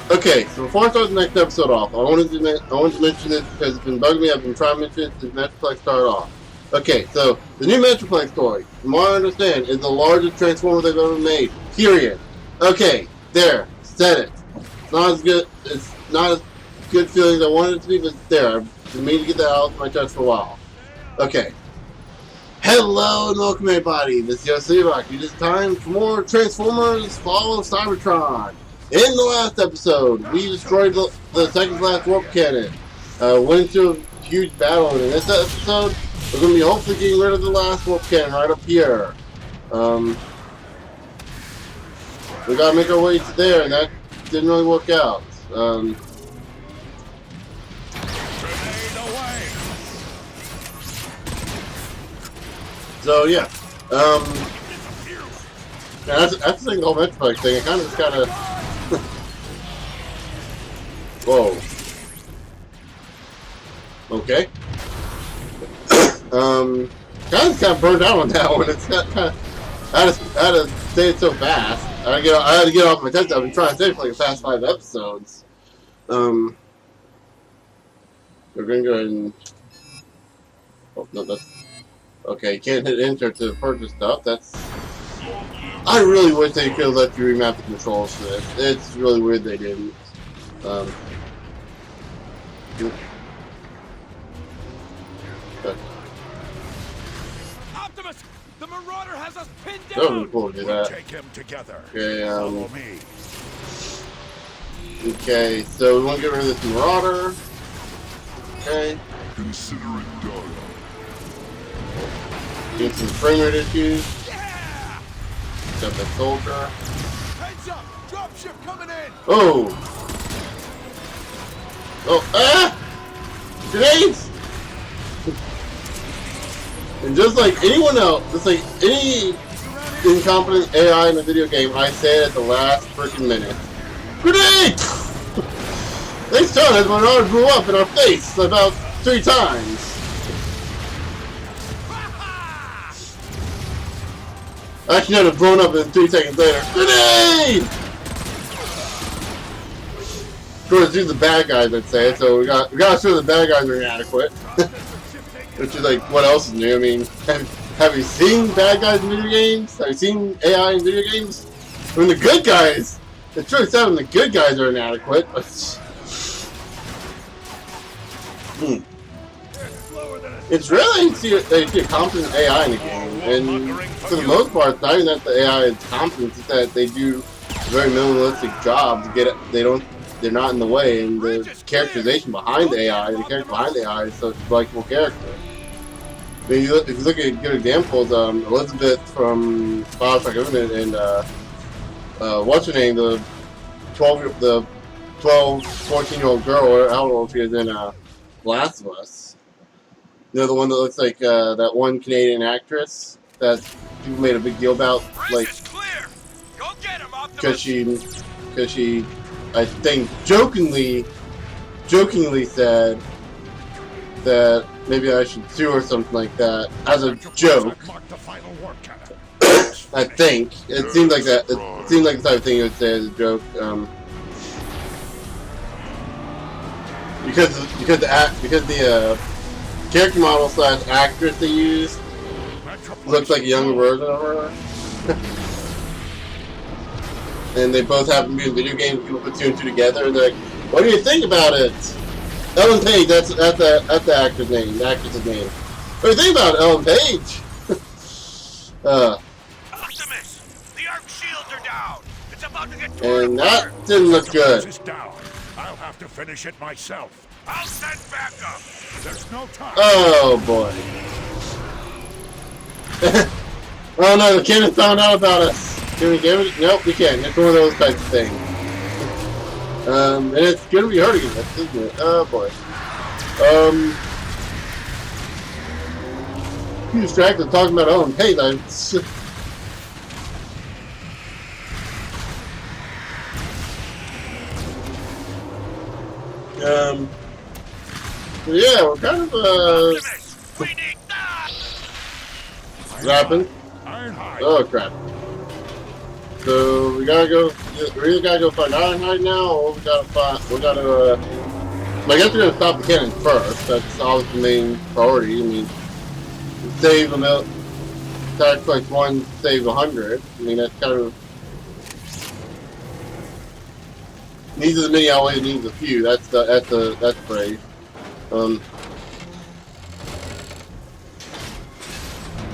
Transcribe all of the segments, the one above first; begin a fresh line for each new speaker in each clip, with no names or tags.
Okay, so before I start the next episode off, I wanted to mention this because it's been bugging me. I've been trying to mention it since Metroplex started off. Okay, so the new Metroplex toy, from what I understand, is the largest Transformer they've ever made. Period. Okay, there, said it. It's not as good. It's not as good feeling as I wanted it to be, but it's there. I've been meaning to get that out of my chest for a while. Okay. Hello and welcome everybody. This is Cybertron. It is time for more Transformers Follow Cybertron. In the last episode, we destroyed the second class warp cannon. Went into a huge battle, and in this episode, we're going to be hopefully getting rid of the last warp cannon right up here. We got to make our way to there, and that didn't really work out. So yeah, that's the thing, the whole Metroplex thing. It kind of just kind of whoa. Okay. Kind of burned out on that one. It's not kind of. I had to say it so fast. I had to get off my test. I've been trying to say it for like the past 5 episodes. We're gonna go ahead and. Oh no, that's. Okay, you can't hit enter to purchase stuff. That's. I really wish they could have let you remap the controls for this. It's really weird they didn't.
Optimus, the Marauder has us pinned down.
That would be cool to do that.
Take him together.
Okay,
Follow me.
Okay, so we want to get rid of this Marauder. Okay.
Consider it done.
Get some frame rate issues.
Yeah!
Got that soldier.
Heads up! Dropship coming in!
Oh! Oh, ah! Grenades! And just like anyone else, just like any incompetent AI in a video game, I say it at the last freaking minute. Grenade! Thanks, John, as my daughter blew up in our face about 3 times. Actually, no, have blown up in 3 seconds later. Grenade! Of course, these are the bad guys, I'd say. So we gotta show the bad guys are inadequate. Which is like, what else is new? I mean, have you seen bad guys in video games? Have you seen AI in video games? I mean, the good guys. It's really sad when the good guys are inadequate. But it's really you see a competent AI in the game, and for the most part, it's not even that the AI is competent; it's that they do very minimalistic jobs. They're not in the way, and the characterization behind the AI, the character behind the AI, is such a likable character. I mean, if you look at good examples, Elizabeth from Bioshock Infinite, and what's her name, the 14-year-old girl, or how old she is in Last of Us. You know, the one that looks like that one Canadian actress that people made a big deal about, like, because she, I think, jokingly said that maybe I should sue or something like that as a joke. I think it seemed like that. It seemed like the type of thing you would say as a joke. Because the character model / actress they used looks like a younger version of her. And they both happen to be in video games. People put 2 and 2 together, and they're like, "What do you think about it?" Ellen Page. That's the actor's name. The actress's name. What do you think about it, Ellen Page?
Optimus, the arc shields are down. It's about to get
and that didn't look good.
I'll have to finish it myself.
I'll send backup.
There's no time.
Oh boy. Oh no, the cannon found out about us. Can we damage it? Nope, we can't. It's one of those types of things. And it's gonna be hurting us, isn't it? Oh boy. I'm distracted talking about Owen Page. Yeah, we're kind of what happened? Oh crap. So we gotta go. We either gotta go find Ironhide now, or we gotta find. We gotta. I guess we're gonna stop the cannon first. That's always the main priority. I mean, save a mil. Sacrifice one, save 100. I mean, that's kind of. Needs as many outweighs needs a few. That's the phrase.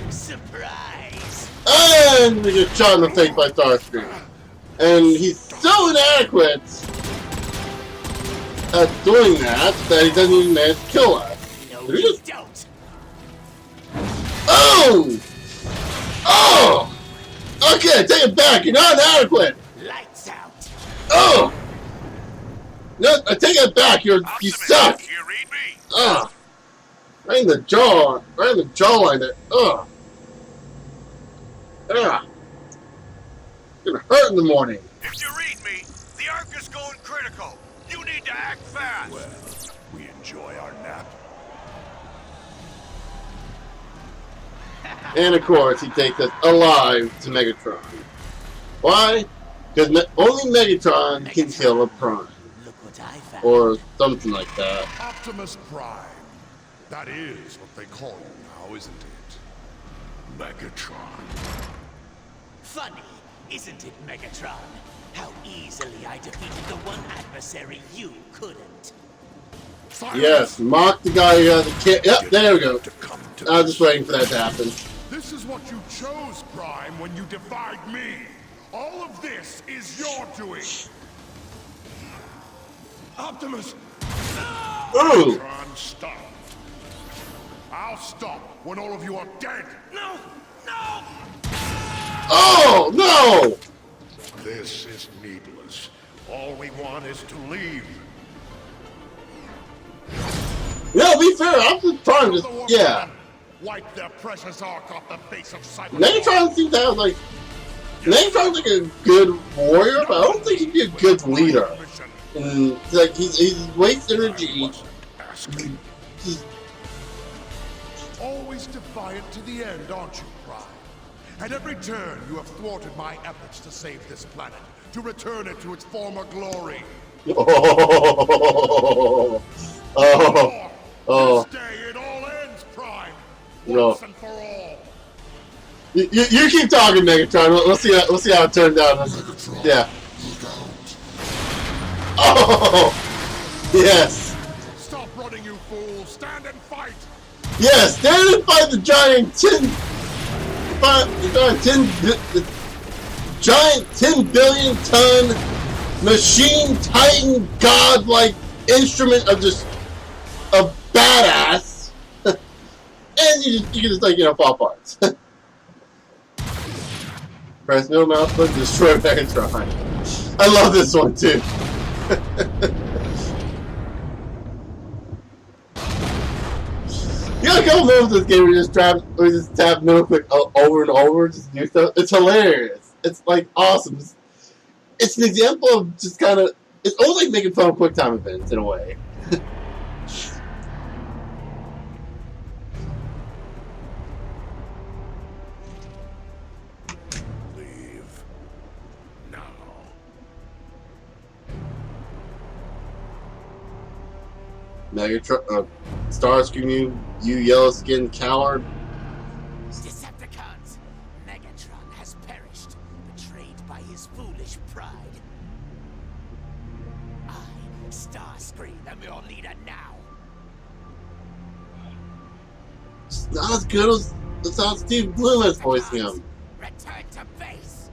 Surprise!
And we get shot in the face by Starscream. And he's so inadequate at doing that he doesn't even manage to kill us.
No,
Did he
you
just...
don't.
Oh! Oh! Okay, take it back. You're not inadequate.
Lights out.
Oh! No, I take it back. You suck.
You read me?
Ugh. Right in the jaw. Right in the jawline there. Ugh. Ugh. It's gonna hurt in the morning.
If you read me, the Ark is going critical. You need to act fast.
Well, we enjoy our nap.
And of course, he takes us alive to Megatron. Why? Because only Megatron can kill a Prime.
Look what I found.
Or something like that.
Optimus Prime. That is what they call you now, isn't it? Megatron.
Funny, isn't it, Megatron? How easily I defeated the one adversary you couldn't.
Yes, mock the guy who has a kid. Yep, there we go. I was just waiting for that to happen.
This is what you chose, Prime, when you defied me. All of this is your doing. Optimus!
Ooh!
Megatron, stop. I'll stop when all of you are dead.
No! No!
Oh, no!
This is needless. All we want is to leave.
No, be fair, Optimus Prime just, yeah.
Wipe their precious ark off the face of Cybertron.
Megatron seems to have, like, Megatron's like a good warrior, but I don't think he'd be a good leader. And, like, he's wastes energy. He's,
Always defiant to the end, aren't you, Prime? At every turn, you have thwarted my efforts to save this planet, to return it to its former glory.
Oh.
This day it all ends, Prime.
No.
Once and for all.
You keep talking, Megatron. We'll see how it turns out. Yeah. Oh! Yes!
Stop running, you fool! Stand and fight!
Yes! Stand and fight the giant giant 10 billion ton machine titan godlike instrument of just a badass. And you can just like, fall apart. Press middle mouse button, destroy Megatron. I love this one too. You got a couple moments in this game where we just tap middle click over and over, just do stuff. It's hilarious. It's like awesome. It's an example of just kind of. It's almost like making fun of QuickTime events in a way.
Leave. Now.
Megatron, Starscream, you yellow-skinned coward.
Decepticons, Megatron has perished, betrayed by his foolish pride. I, Starscream, am your leader now.
It's not as good as it's not Steve Bloom as voicing him.
Return to base.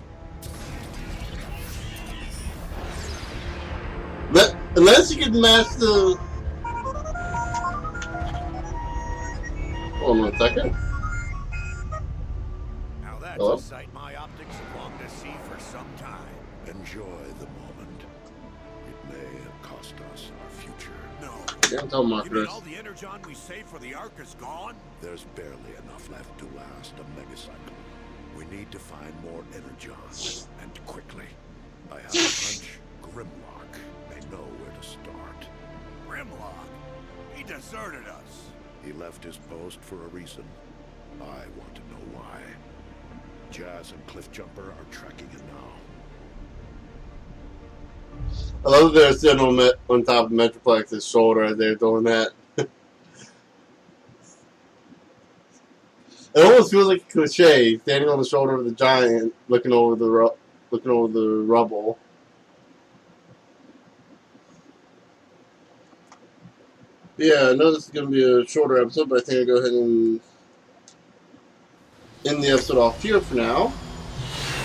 Unless you can match the. Hold on 1 second.
Now that's
Hello?
a sight my optics have longed to see for some time.
Enjoy the moment. It may have cost us our future.
No.
Can't tell
You mean
marketers.
all the energon we saved for the Ark is gone?
There's barely enough left to last a megacycle. We need to find more energon, and quickly. I have a hunch Grimlock may know where to start.
Grimlock? He deserted us.
He left his post for a reason. I want to know why. Jazz and Cliffjumper are tracking it now.
I love that they're sitting on top of Metroplex's shoulder as they're doing that. It almost feels like a cliche, standing on the shoulder of the giant, looking over the rubble. Yeah, I know this is going to be a shorter episode, but I think I'll go ahead and end the episode off here for now.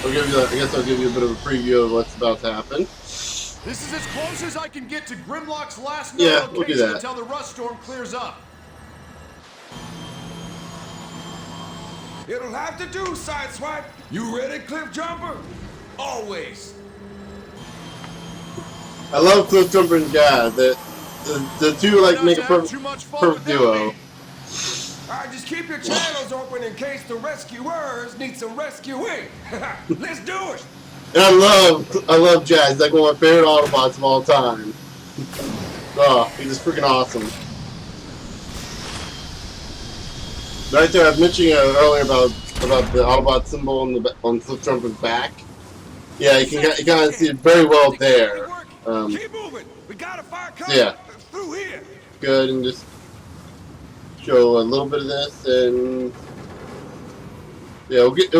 I guess I'll give you a bit of a preview of what's about to happen.
This is as close as I can get to Grimlock's last
Yeah,
known
we'll do
location
that.
until the rust storm clears up.
It'll have to do, Sideswipe. You ready, Cliffjumper? Always.
I love Cliffjumper and Jazz. The two like make a perfect duo.
Alright, just keep your channels open in case the rescuers need some rescuing. Let's do it.
And I love Jazz. He's like one of my favorite Autobots of all time. Oh, he's just freaking awesome. Right there, I was mentioning earlier about the Autobot symbol on Cliffjumper's back. Yeah, you kind of see it very well there.
Keep moving. We got a fire coming.
Yeah.
Through here.
Good, and just show a little bit of this, and yeah, you'll get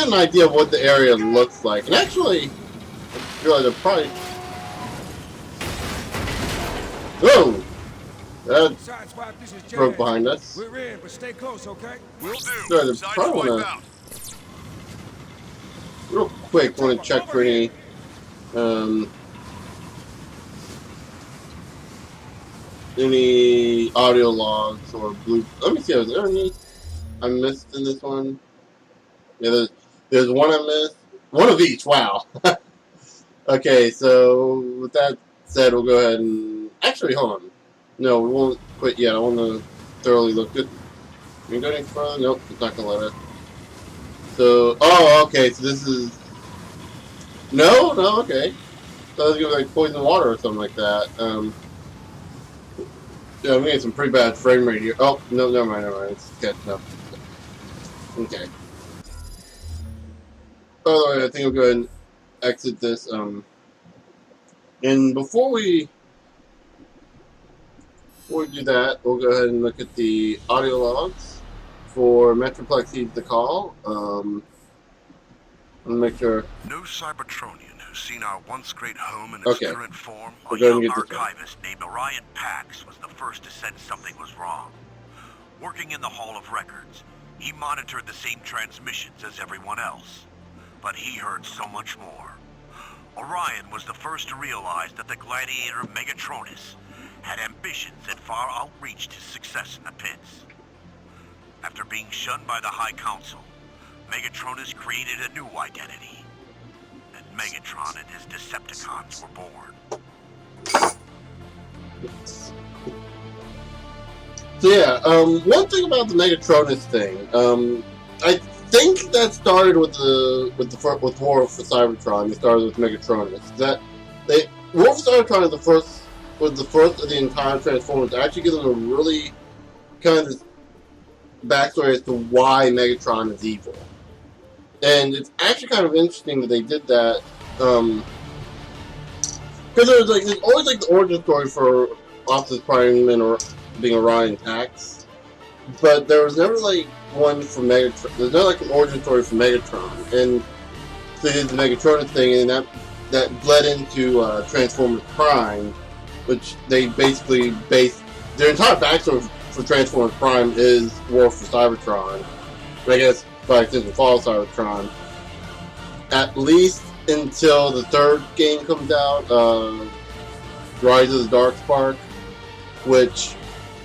an idea of what the area looks like. And actually, I realize they're probably whoa. That
Sideswipe, this is Jazz.
broke behind us.
We're in, but stay close, okay?
Will do.
Sorry, they probably wanna, real quick, want to check for any audio logs or blue. Let me see. Was there any I missed in this one? Yeah, there's one I missed. One of each. Wow. Okay, so with that said, we'll go ahead and actually hold on. No, we won't quit yet. I want to thoroughly look at. Can we go any further? Nope, it's not gonna let us. So, oh, okay. So this is no, okay. So I was gonna be like poison water or something like that. Yeah, I'm getting some pretty bad frame rate here. Oh, no, never mind. It's catching up. Okay. By the way, I think we'll go ahead and exit this. And before we do that, we'll go ahead and look at the audio logs for Metroplex Heeds the Call. Let me make sure.
No Cybertronian who's seen our once great home in its
Okay.
current form,
We're
a
going
young
to get this
archivist named Orion Pax was the first to sense something was wrong. Working in the Hall of Records, he monitored the same transmissions as everyone else, but he heard so much more. Orion was the first to realize that the gladiator Megatronus had ambitions that far outreached his success in the pits. After being shunned by the High Council, Megatronus created a new identity, and Megatron and his Decepticons were born.
So yeah, one thing about the Megatronus thing, I think that started with War for Cybertron. They started with Megatronus. War for Cybertron was the first of the entire Transformers to actually give them a really kind of backstory as to why Megatron is evil. And it's actually kind of interesting that they did that, because there's always like the origin story for Optimus Prime and being Orion Pax, but there was never like one for Megatron. There's not like an origin story for Megatron, and so they did the Megatronus thing, and that bled into Transformers Prime, which they basically based their entire backstory for Transformers Prime is War for Cybertron. But I guess by extension, Fall of Cybertron. At least until the third game comes out, Rise of the Darkspark, which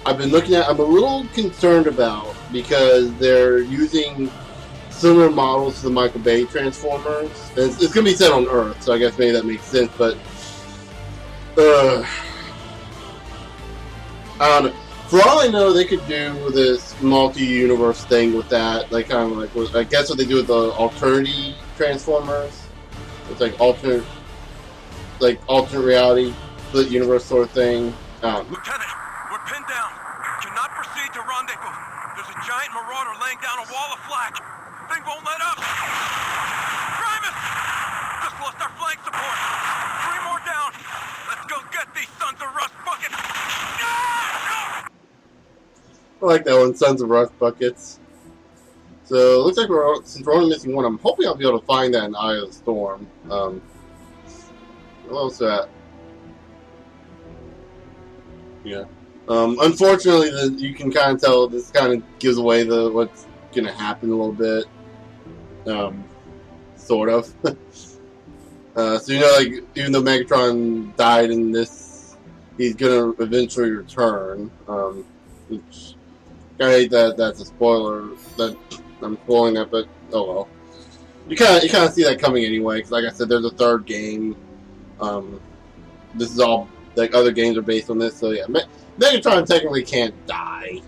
I've been looking at. I'm a little concerned about because they're using similar models to the Michael Bay Transformers. It's going to be set on Earth, so I guess maybe that makes sense. But I don't know. For all I know, they could do this multi-universe thing with that, like kind of like I guess what they do with the alternate Transformers. It's like alternate reality, split universe sort of thing.
Lieutenant, we're pinned down. Cannot proceed to rendezvous. There's a giant marauder laying down a wall of flak. Thing won't let up.
I like that one, Sons of Rust Buckets. So, it looks like since we're only missing one, I'm hoping I'll be able to find that in Eye of the Storm. What else at? Yeah. Unfortunately, you can kind of tell this kind of gives away what's going to happen a little bit. Sort of. So, you know, like, even though Megatron died in this, he's going to eventually return. Which, I hate that that's a spoiler, that I'm spoiling that, but oh well. You kind of see that coming anyway, because like I said, there's a third game. This is all, like, other games are based on this, so yeah. Megatron technically can't die.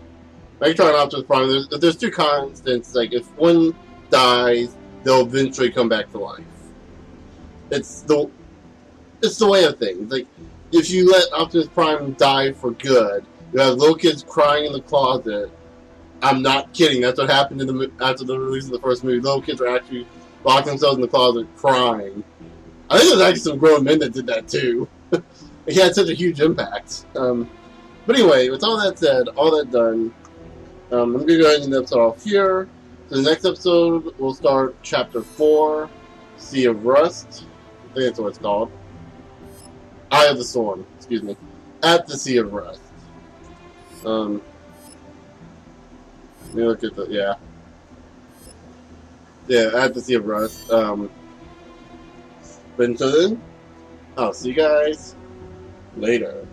Megatron Optimus Prime, there's two constants, like, if one dies, they'll eventually come back to life. It's the way of things. Like, if you let Optimus Prime die for good, you have little kids crying in the closet. I'm not kidding. That's what happened after the release of the first movie. Little kids were actually locked themselves in the closet crying. I think there's actually some grown men that did that too. It had such a huge impact. But anyway, with all that said, all that done, I'm going to go ahead and end the episode off here. So the next episode, we'll start Chapter 4, Sea of Rust. I think that's what it's called. Eye of the Storm, excuse me. At the Sea of Rust. Let me look at yeah, at the Sea of Rust. But until then, I'll see you guys later.